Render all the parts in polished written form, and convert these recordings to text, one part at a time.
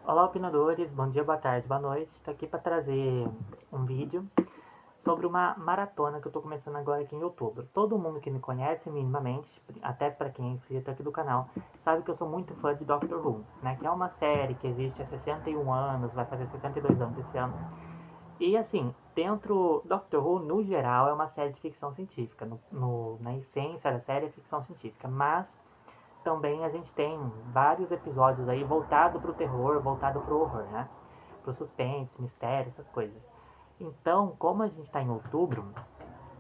Olá, opinadores, bom dia, boa tarde, boa noite. Estou aqui para trazer um vídeo sobre uma maratona que eu estou começando agora aqui em outubro. Todo mundo que me conhece minimamente, até para quem é inscrito aqui do canal, sabe que eu sou muito fã de Doctor Who, né? Que é uma série que existe há 61 anos, vai fazer 62 anos esse ano. E assim, dentro Doctor Who, no geral, é uma série de ficção científica. Na essência da série é ficção científica, mas também a gente tem vários episódios aí voltado para o terror, voltado para o horror, né? Para o suspense, mistério, essas coisas. Então, como a gente está em outubro,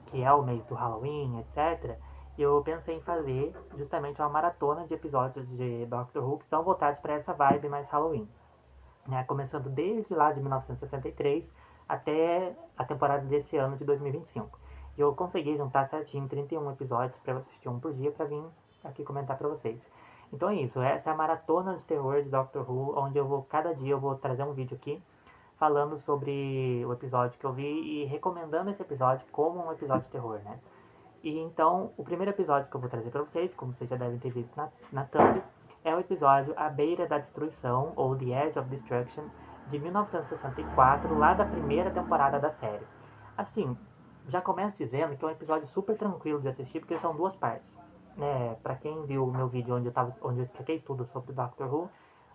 que é o mês do Halloween, etc., eu pensei em fazer justamente uma maratona de episódios de Doctor Who que são voltados para essa vibe mais Halloween, né? Começando desde lá de 1963 até a temporada desse ano de 2025. E eu consegui juntar certinho 31 episódios para eu assistir um por dia para vir aqui comentar para vocês. Então é isso, essa é a maratona de terror de Doctor Who, onde eu vou, cada dia eu vou trazer um vídeo aqui falando sobre o episódio que eu vi e recomendando esse episódio como um episódio de terror, né? E então, o primeiro episódio que eu vou trazer para vocês, como vocês já devem ter visto na thumb, é o episódio A Beira da Destruição, ou The Edge of Destruction, de 1964, lá da primeira temporada da série. Assim, já começo dizendo que é um episódio super tranquilo de assistir, porque são duas partes. Né? Para quem viu o meu vídeo onde eu expliquei tudo sobre Doctor Who,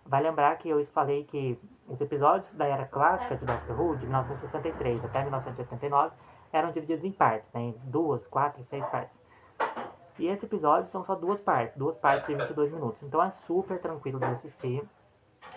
vai lembrar que eu falei que os episódios da era clássica de Doctor Who, de 1963 até 1989, eram divididos em partes, né? Em duas, quatro, seis partes. E esse episódio são só duas partes de 22 minutos. Então é super tranquilo de assistir,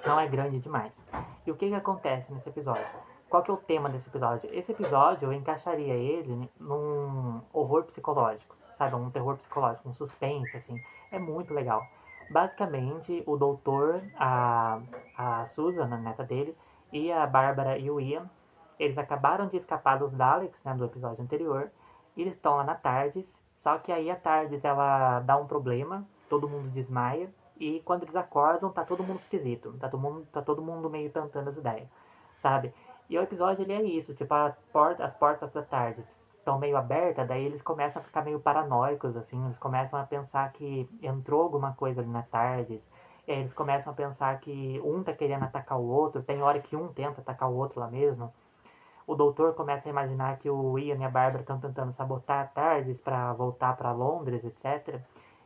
não é grande demais. E o que acontece nesse episódio? Qual que é o tema desse episódio? Esse episódio eu encaixaria ele num horror psicológico, sabe? Um terror psicológico, um suspense, assim. É muito legal. Basicamente, o doutor, a Susan, a neta dele, e a Bárbara e o Ian, eles acabaram de escapar dos Daleks, né, do episódio anterior, e eles estão lá na TARDIS, só que aí a TARDIS, ela dá um problema, todo mundo desmaia, e quando eles acordam, tá todo mundo esquisito. Tá todo mundo meio tentando as ideias, sabe? E o episódio, ele é isso. Tipo, as portas da TARDIS estão meio abertas, daí eles começam a ficar meio paranoicos, assim. Eles começam a pensar que entrou alguma coisa ali na TARDIS. Eles começam a pensar que um tá querendo atacar o outro. Tem hora que um tenta atacar o outro lá mesmo. O doutor começa a imaginar que o Ian e a Bárbara estão tentando sabotar a TARDIS para voltar para Londres, etc.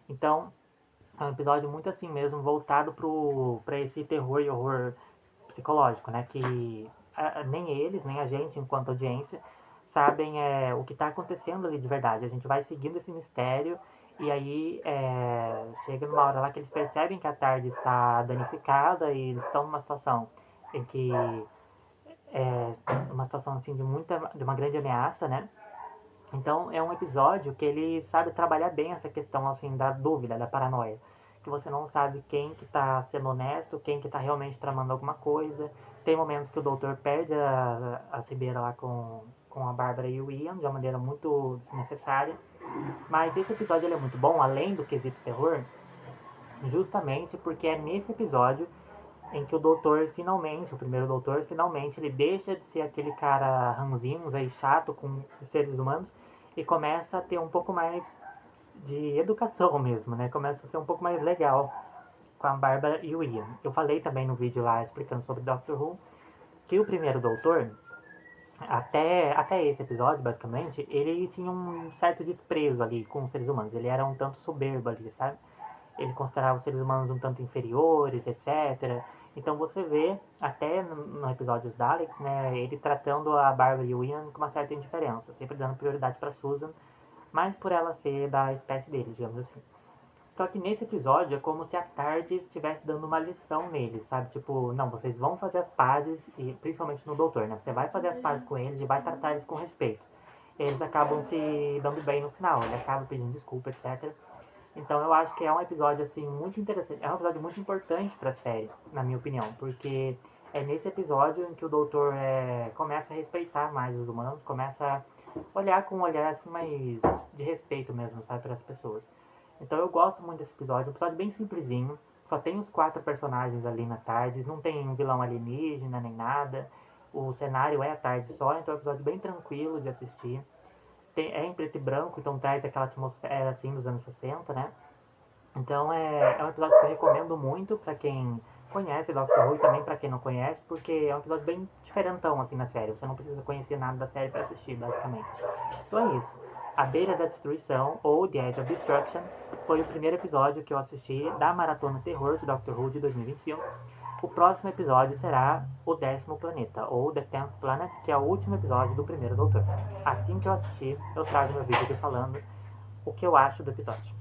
Então, é um episódio muito assim mesmo, voltado pra esse terror e horror psicológico, né? Que nem eles, nem a gente, enquanto audiência, sabem o que está acontecendo ali de verdade. A gente vai seguindo esse mistério e aí chega numa hora lá que eles percebem que a tarde está danificada e eles estão numa situação em que uma situação assim de uma grande ameaça, né? Então é um episódio que ele sabe trabalhar bem essa questão assim da dúvida, da paranoia. Que você não sabe quem que tá sendo honesto, quem que tá realmente tramando alguma coisa. Tem momentos que o doutor perde a cibeira lá com a Bárbara e o Ian, de uma maneira muito desnecessária. Mas esse episódio ele é muito bom, além do quesito terror, justamente porque é nesse episódio em que o doutor finalmente, o primeiro doutor, finalmente ele deixa de ser aquele cara ranzinhos aí chato com os seres humanos e começa a ter um pouco mais de educação mesmo, né? Começa a ser um pouco mais legal com a Bárbara e o Ian. Eu falei também no vídeo lá explicando sobre Doctor Who que o primeiro doutor, até esse episódio, basicamente, ele tinha um certo desprezo ali com os seres humanos. Ele era um tanto soberbo ali, sabe? Ele considerava os seres humanos um tanto inferiores, etc. Então você vê, até no episódio dos Daleks, né, ele tratando a Barbara e o Ian com uma certa indiferença, sempre dando prioridade para Susan, mais por ela ser da espécie dele, digamos assim. Só que nesse episódio é como se a tarde estivesse dando uma lição neles, sabe? Tipo, não, vocês vão fazer as pazes, e principalmente no doutor, né? Você vai fazer as pazes com eles e vai tratar eles com respeito. Eles acabam se dando bem no final, ele acaba pedindo desculpa, etc. Então eu acho que é um episódio assim muito interessante, é um episódio muito importante para a série, na minha opinião, porque é nesse episódio em que o doutor começa a respeitar mais os humanos, começa a olhar com um olhar assim mais de respeito mesmo, sabe, para as pessoas. Então eu gosto muito desse episódio, um episódio bem simplesinho, só tem os quatro personagens ali na tarde, não tem um vilão alienígena nem nada, o cenário é a tarde só, então é um episódio bem tranquilo de assistir. É em preto e branco, então traz aquela atmosfera assim dos anos 60, né? Então é um episódio que eu recomendo muito pra quem conhece Doctor Who, também pra quem não conhece, porque é um episódio bem diferentão, assim, na série. Você não precisa conhecer nada da série pra assistir, basicamente. Então é isso. A Beira da Destruição, ou The Edge of Destruction, foi o primeiro episódio que eu assisti da Maratona Terror de Doctor Who de 2025. O próximo episódio será o 10º Planeta, ou The 10th Planet, que é o último episódio do primeiro Doutor. Assim que eu assistir, eu trago meu vídeo aqui falando o que eu acho do episódio.